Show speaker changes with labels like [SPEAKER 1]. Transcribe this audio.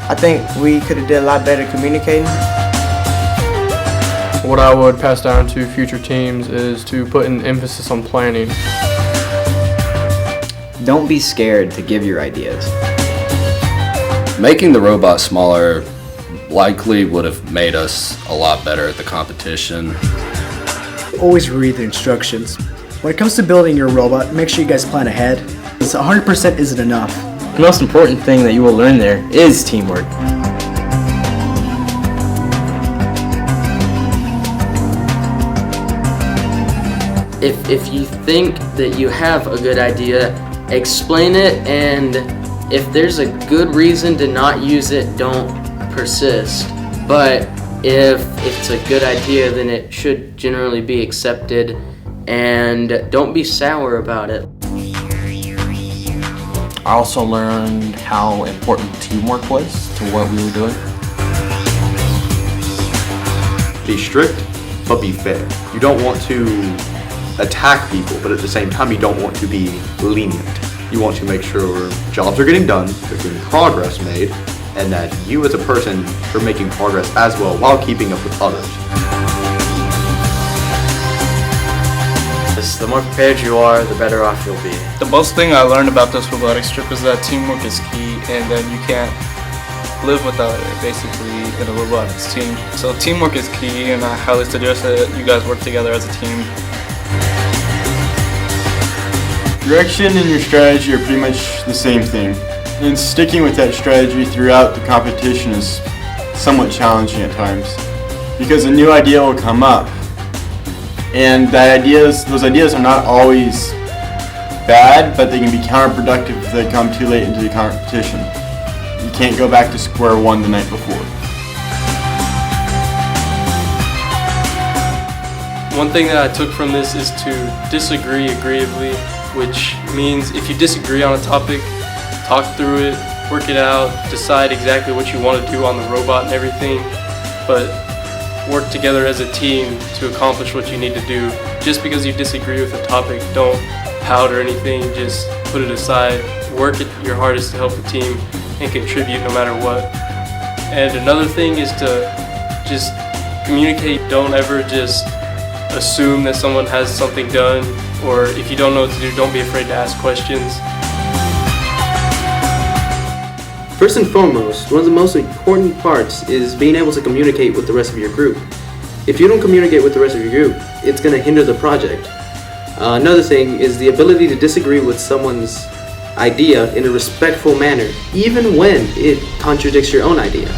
[SPEAKER 1] I think we could have did a lot better communicating.
[SPEAKER 2] What I would pass down to future teams is to put an emphasis on planning.
[SPEAKER 3] Don't be scared to give your ideas.
[SPEAKER 4] Making the robot smaller likely would have made us a lot better at the competition.
[SPEAKER 5] Always read the instructions. When it comes to building your robot, make sure you guys plan ahead. 100% isn't enough.
[SPEAKER 6] The most important thing that you will learn there is teamwork.
[SPEAKER 7] If you think that you have a good idea, explain it, and if there's a good reason to not use it, don't persist. But if it's a good idea, then it should generally be accepted, and don't be sour about it.
[SPEAKER 8] I also learned how important teamwork was to what we were doing.
[SPEAKER 9] Be strict, but be fair. You don't want to attack people, but at the same time you don't want to be lenient. You want to make sure jobs are getting done, there's getting progress made, and that you as a person are making progress as well while keeping up with others.
[SPEAKER 7] The more prepared you are, the better off you'll be.
[SPEAKER 10] The most thing I learned about this robotics trip is that teamwork is key, and that you can't live without it, basically, in a robotics team. So teamwork is key, and I highly suggest that you guys work together as a team.
[SPEAKER 11] Direction and your strategy are pretty much the same thing, and sticking with that strategy throughout the competition is somewhat challenging at times, because a new idea will come up, and those ideas are not always bad, but they can be counterproductive if they come too late into the competition. You can't go back to square one the night before.
[SPEAKER 2] One thing that I took from this is to disagree agreeably, which means if you disagree on a topic, talk through it, work it out, decide exactly what you want to do on the robot and everything, but work together as a team to accomplish what you need to do. Just because you disagree with a topic, don't pout or anything, just put it aside, work at your hardest to help the team and contribute no matter what. And another thing is to just communicate. Don't ever just assume that someone has something done, or if you don't know what to do, don't be afraid to ask questions.
[SPEAKER 12] First and foremost, one of the most important parts is being able to communicate with the rest of your group. If you don't communicate with the rest of your group, it's going to hinder the project. Another thing is the ability to disagree with someone's idea in a respectful manner, even when it contradicts your own idea.